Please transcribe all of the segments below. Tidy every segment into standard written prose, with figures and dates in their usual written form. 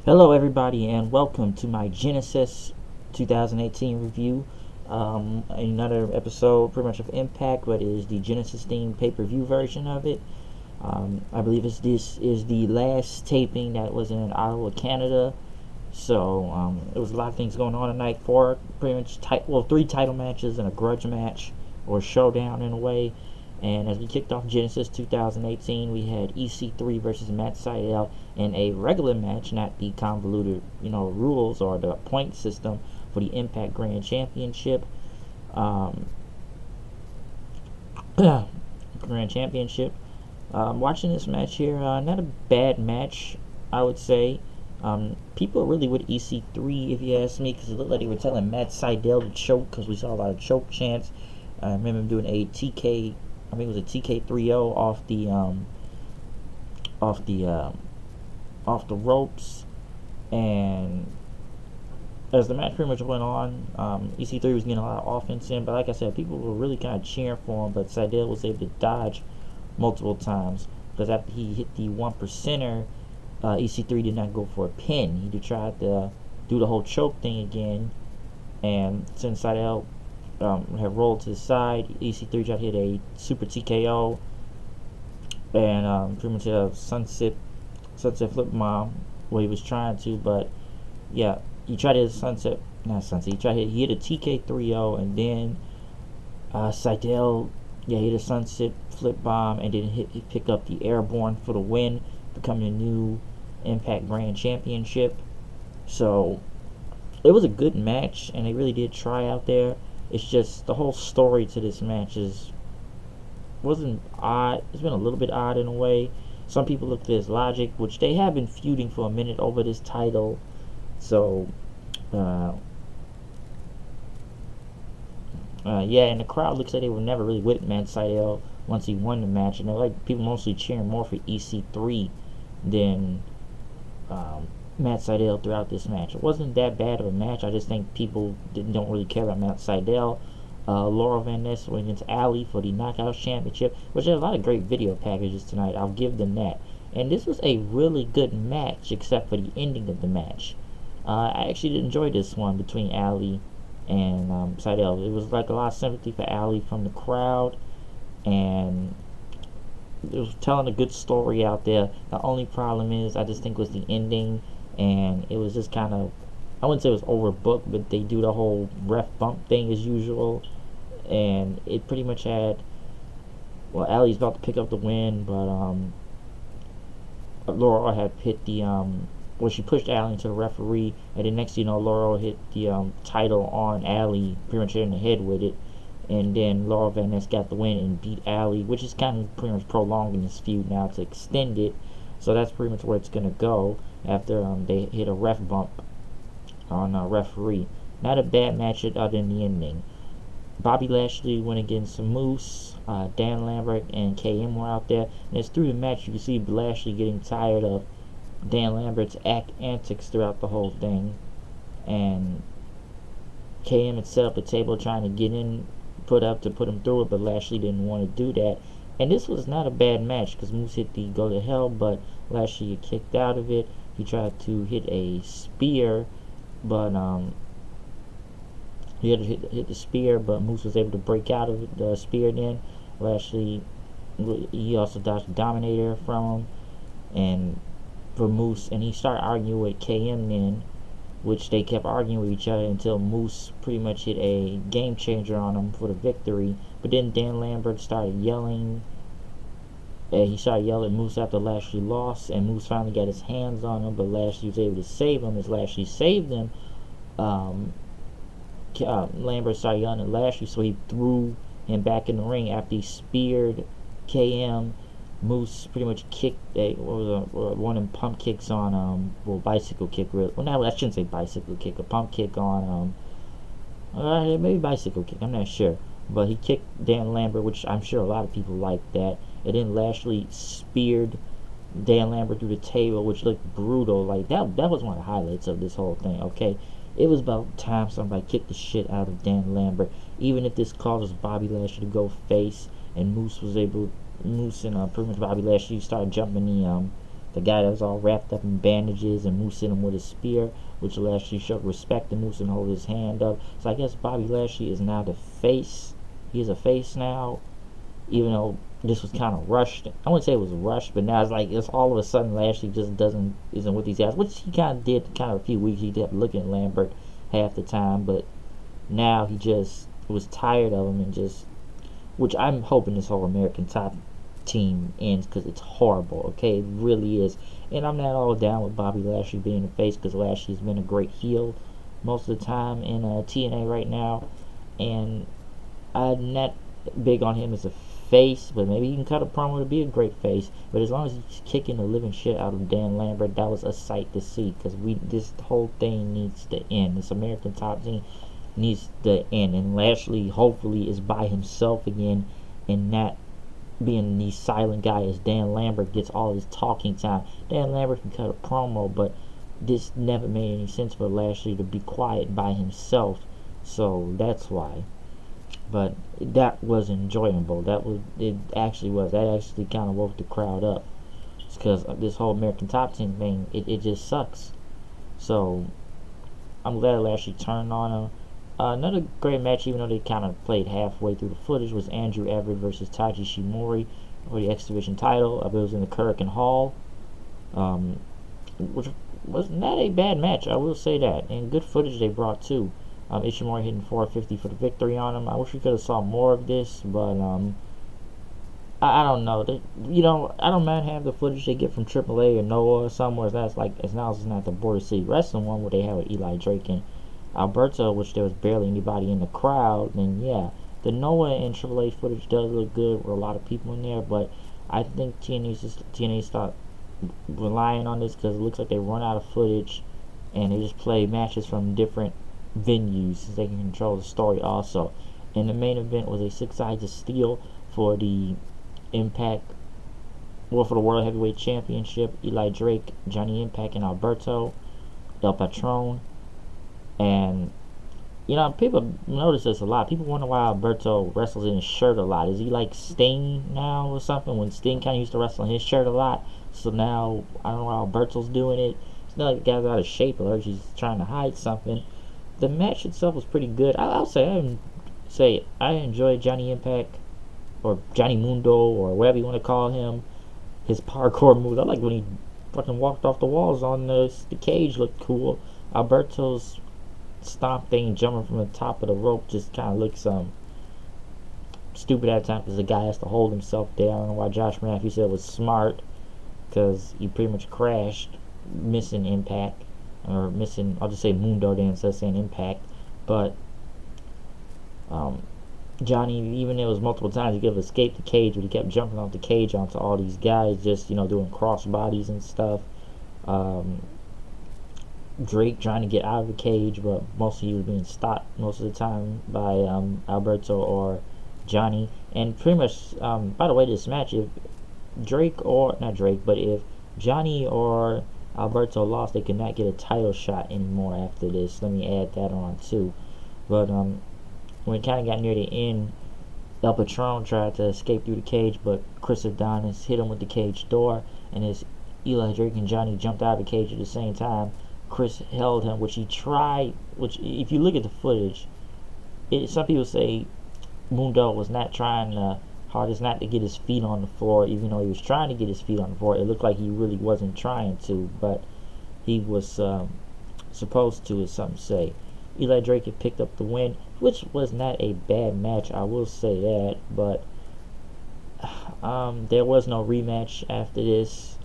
Hello, everybody, and welcome to my Genesis 2018 review. Another episode, pretty much of Impact, but it is the Genesis themed pay-per-view version of it. I believe this is the last taping that was in Ottawa, Canada. So there was a lot of things going on tonight. Pretty much three title matches and a grudge match or showdown in a way. And as we kicked off Genesis 2018, we had EC3 versus Matt Sydal in a regular match, not the convoluted, rules or the point system for the Impact Grand Championship. Grand Championship. Watching this match here, not a bad match, I would say. People really with EC3, if you ask me, because it looked like they were telling Matt Sydal to choke, because we saw a lot of choke chants. I remember him doing a TK. I think it was a TK3-0 off the ropes, and as the match pretty much went on, EC3 was getting a lot of offense in, but like I said, people were really kind of cheering for him, but Sydal was able to dodge multiple times, because after he hit the 1%er, EC3 did not go for a pin. He tried to do the whole choke thing again, and since Sydal had rolled to the side, EC3 tried to hit a super TKO and pretty much hit a sunset flip bomb where he was trying to, but yeah, he tried to hit he hit a TK3-0, and then Sydal hit a sunset flip bomb and then he picked up the airborne for the win, becoming a new Impact Grand Championship. So it was a good match, and they really did try out there. It's just the whole story to this match wasn't odd. It's been a little bit odd in a way. Some people look at this logic, which they have been feuding for a minute over this title. So, and the crowd looks like they were never really with Matt Sydal once he won the match, and they're like people mostly cheering more for EC3 than Matt Sydal throughout this match. It wasn't that bad of a match. I just think people don't really care about Matt Sydal. Laurel Van Ness went against Allie for the Knockouts Championship, which had a lot of great video packages tonight. I'll give them that. And this was a really good match, except for the ending of the match. I actually did enjoy this one between Allie and Sydal. It was like a lot of sympathy for Allie from the crowd, and it was telling a good story out there. The only problem is, I just think, was the ending, and it was just kind of, I wouldn't say it was overbooked, but they do the whole ref bump thing as usual, and it pretty much had, well, Allie's about to pick up the win, but Laurel had hit the she pushed Allie into the referee, and then next thing you know, Laurel hit the title on Allie, pretty much in the head with it, and then Laurel Van Ness got the win and beat Allie, which is kind of pretty much prolonging this feud now to extend it. So that's pretty much where it's gonna go after they hit a ref bump on a referee. Not a bad match other than the ending. Bobby Lashley went against Moose, Dan Lambert, and KM were out there. And it's through the match you can see Lashley getting tired of Dan Lambert's antics throughout the whole thing. And KM had set up a table trying to get in, put him through it, but Lashley didn't want to do that. And this was not a bad match because Moose hit the go to hell, but Lashley had kicked out of it. He tried to hit a spear, but he had to hit the spear, but Moose was able to break out of the spear. Then Lashley, he also dodged the Dominator from him, and for Moose, and he started arguing with KM then, which they kept arguing with each other until Moose pretty much hit a game changer on him for the victory. But then Dan Lambert started yelling. He started yelling at Moose after Lashley lost, and Moose finally got his hands on him, but Lashley was able to save him. As Lashley saved him, Lambert started yelling at Lashley, so he threw him back in the ring after he speared KM. Moose pretty much kicked one of them pump kicks on bicycle kick. Well, no, I shouldn't say bicycle kick. A pump kick on maybe bicycle kick. I'm not sure, but he kicked Dan Lambert, which I'm sure a lot of people liked that. And then Lashley speared Dan Lambert through the table, which looked brutal. Like that was one of the highlights of this whole thing. Okay, it was about time somebody kicked the shit out of Dan Lambert, even if this causes Bobby Lashley to go face, and Moose and pretty much Bobby Lashley started jumping the guy that was all wrapped up in bandages, and Moose hit him with a spear, which Lashley showed respect to Moose and hold his hand up. So I guess Bobby Lashley is now the face. He is a face now, even though this was kind of rushed. I wouldn't say it was rushed, but now it's all of a sudden Lashley just isn't with these guys, which he kind of did a few weeks. He kept looking at Lambert half the time, but now he just was tired of him, and just, which I'm hoping this whole American Top team ends, because it's horrible. Okay, it really is. And I'm not all down with Bobby Lashley being a face, because Lashley's been a great heel most of the time in TNA right now, and I'm not big on him as a face, but maybe he can cut a promo to be a great face. But as long as he's kicking the living shit out of Dan Lambert, that was a sight to see, because this whole thing needs to end. This American Top team needs to end, and Lashley hopefully is by himself again, and not being the silent guy as Dan Lambert gets all his talking time. Dan Lambert can cut a promo, but this never made any sense for Lashley to be quiet by himself, so that's why. But that was enjoyable. It actually was. That actually kind of woke the crowd up, because this whole American Top Team thing, it just sucks. So I'm glad Lashley turned on him. Another great match, even though they kind of played halfway through the footage, was Andrew Everett versus Taiji Shimori for the X Division title. I believe it was in the Kurikan Hall, which was not a bad match, I will say that. And good footage they brought too. Ishimori hitting 450 for the victory on him. I wish we could have saw more of this, but I don't know. I don't mind having the footage they get from AAA or Noah or somewhere. That's like, as now it's not the Border City Wrestling one where they have with Eli Drake and Alberto, which there was barely anybody in the crowd. Then yeah, the Noah and AAA footage does look good with a lot of people in there, but I think TNA start relying on this, because it looks like they run out of footage, and they just play matches from different venues, since they can control the story also. And the main event was a 6 sides of steel for the for the World Heavyweight Championship. Eli Drake, Johnny Impact, and Alberto El Patron. And people notice this a lot. People wonder why Alberto wrestles in his shirt a lot. Is he like Sting now or something? When Sting kind of used to wrestle in his shirt a lot, so now I don't know why Alberto's doing it. It's not like the guy's out of shape or he's trying to hide something. The match itself was pretty good. I'll say I enjoyed Johnny Impact, or Johnny Mundo, or whatever you want to call him. His parkour moves. I like when he fucking walked off the walls on the cage. Looked cool. Alberto's stomp thing, jumping from the top of the rope, just kind of looks stupid at times, because the guy has to hold himself there. I don't know why Josh Matthews said it was smart, because he pretty much crashed, missing Impact, or missing, I'll just say Mundo then instead of saying Impact. But Johnny, even there was multiple times he could have escaped the cage, but he kept jumping off the cage onto all these guys, just doing cross bodies and stuff. Drake trying to get out of the cage, but mostly he was being stopped most of the time by Alberto or Johnny. And pretty much, by the way, this match, if if Johnny or Alberto lost, they could not get a title shot anymore after this. Let me add that on too. But when it kind of got near the end, El Patron tried to escape through the cage, but Chris Adonis hit him with the cage door, and as Eli Drake and Johnny jumped out of the cage at the same time, Chris held him, which if you look at the footage, some people say Mundo was not trying hardest not to get his feet on the floor, even though he was trying to get his feet on the floor. It looked like he really wasn't trying to, but he was supposed to, as some say. Eli Drake had picked up the win, which was not a bad match, I will say that, but there was no rematch after this,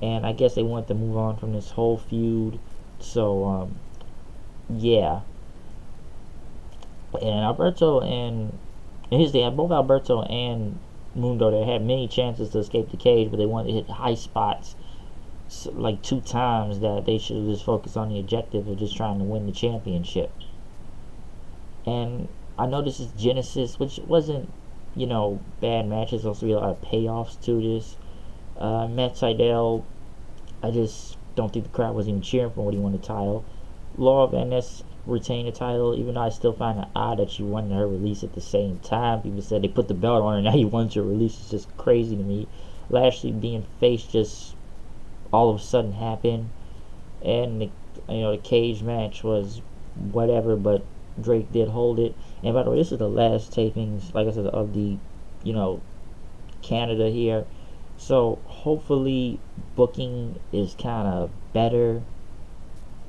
and I guess they wanted to move on from this whole feud. So, yeah. And Alberto and both Alberto and Mundo, they had many chances to escape the cage, but they wanted to hit high spots like 2 times, that they should have just focused on the objective of just trying to win the championship. And I know this is Genesis, which wasn't, bad matches. Also, a lot of payoffs to this. Matt Sydal, I just don't think the crowd was even cheering for when he won the title. Laura Van Ness retained the title, even though I still find it odd that she won her release at the same time. People said they put the belt on her, now he won her release. It's just crazy to me. Lashley being face just all of a sudden happen. And the cage match was whatever, but Drake did hold it. And by the way, this is the last tapings, like I said, of the you know Canada here. So hopefully booking is kind of better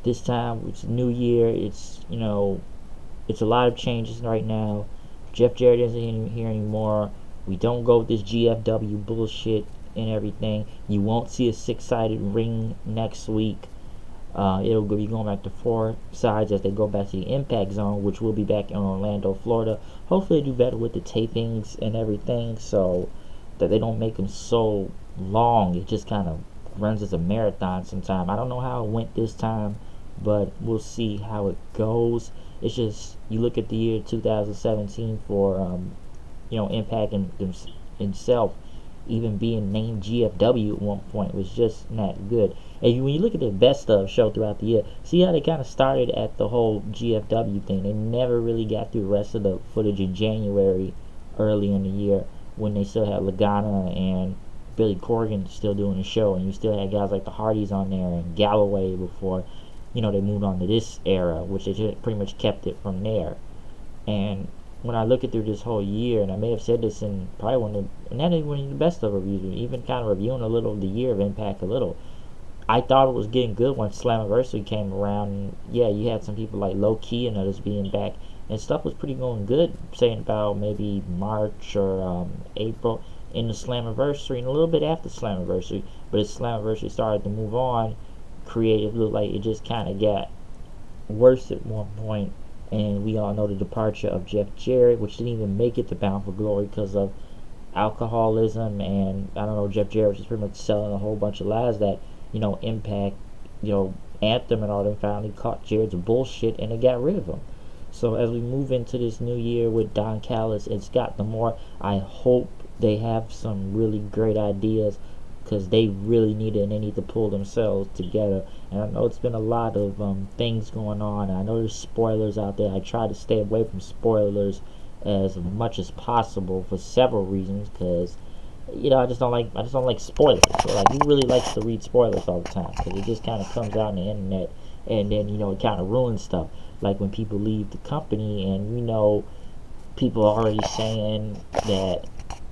this time. It's New Year. It's a lot of changes right now. Jeff Jarrett isn't here anymore. We don't go with this GFW bullshit and everything. You won't see a 6-sided ring next week. It'll be going back to 4 sides as they go back to the Impact Zone, which will be back in Orlando, Florida. Hopefully they do better with the tapings and everything, so that they don't make them so long. It just kind of runs as a marathon sometime. I don't know how it went this time, but we'll see how it goes. It's just, you look at the year 2017 for Impact and himself, even being named GFW at one point was just not good. And when you look at the best of show throughout the year, see how they kind of started at the whole GFW thing. They never really got through the rest of the footage in January, early in the year, when they still had Lagana and Billy Corgan still doing the show, and you still had guys like the Hardys on there and Galloway before they moved on to this era, which they just pretty much kept it from there. And when I look at through this whole year, and I may have said this in probably one of the best of reviews, even kind of reviewing a little of the year of Impact a little, I thought it was getting good when Slammiversary came around. And yeah, you had some people like Low Key and others being back, and stuff was pretty going good, saying about maybe March or April in the Slammiversary, and a little bit after Slammiversary. But as Slammiversary started to move on, creative looked like it just kind of got worse at one point. And we all know the departure of Jeff Jarrett, which didn't even make it to Bound for Glory because of alcoholism. And I don't know, Jeff Jarrett was just pretty much selling a whole bunch of lies that Impact, Anthem and all them finally caught Jarrett's bullshit, and they got rid of him. So as we move into this new year with Don Callis and Scott D'Amore, I hope they have some really great ideas, because they really need it, and they need to pull themselves together. And I know it's been a lot of things going on. I know there's spoilers out there. I try to stay away from spoilers as much as possible for several reasons, because I just don't like spoilers. So, like, who really likes to read spoilers all the time? Because it just kind of comes out on the internet, and then it kind of ruins stuff. Like when people leave the company, and people are already saying that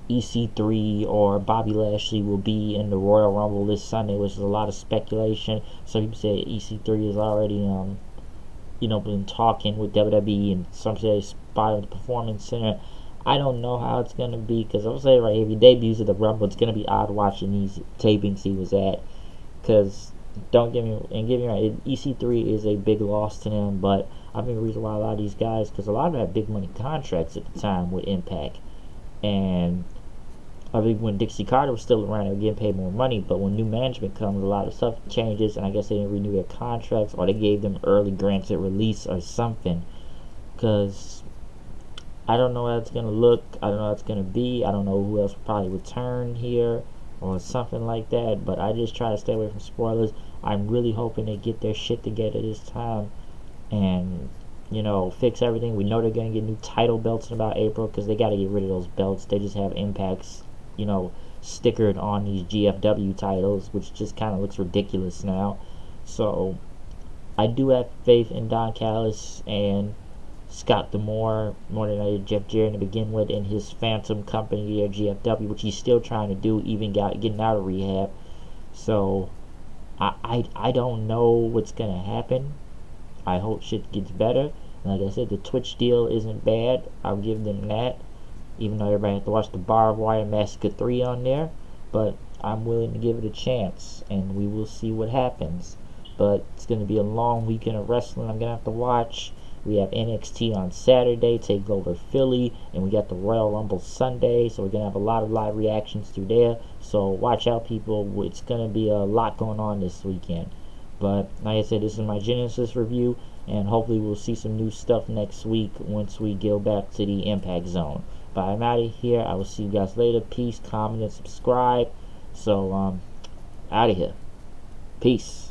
EC3 or Bobby Lashley will be in the Royal Rumble this Sunday, which is a lot of speculation. Some people say EC3 is already been talking with WWE, and some say spot at the Performance Center. I don't know how it's gonna be, because I'll say right, if he debuts at the Rumble, it's gonna be odd watching these tapings he was at. Because don't get me right, EC3 is a big loss to them, but I think the reason why a lot of these guys, because a lot of them had big money contracts at the time with Impact, and I think when Dixie Carter was still around, they were getting paid more money. But when new management comes, a lot of stuff changes, and I guess they didn't renew their contracts, or they gave them early granted release or something. Because I don't know how it's going to look. I don't know how it's going to be. I don't know who else will probably return here or something like that. But I just try to stay away from spoilers. I'm really hoping they get their shit together this time and fix everything. We know they're going to get new title belts in about April, because they got to get rid of those belts. They just have Impact's stickered on these GFW titles, which just kind of looks ridiculous now. So I do have faith in Don Callis and Scott D'Amore more than I did Jeff Jarrett to begin with, in his Phantom company or GFW, which he's still trying to do, even getting out of rehab. So I don't know what's gonna happen. I hope shit gets better. Like I said, the Twitch deal isn't bad. I'll give them that. Even though everybody has to watch the Barbed Wire Massacre 3 on there. But I'm willing to give it a chance, and we will see what happens. But it's going to be a long weekend of wrestling I'm going to have to watch. We have NXT on Saturday, TakeOver Philly, and we got the Royal Rumble Sunday, so we're going to have a lot of live reactions through there. So watch out, people. It's going to be a lot going on this weekend. But like I said, this is my Genesis review, and hopefully we'll see some new stuff next week once we go back to the Impact Zone. But I'm out of here. I will see you guys later. Peace, comment, and subscribe. So, out of here. Peace.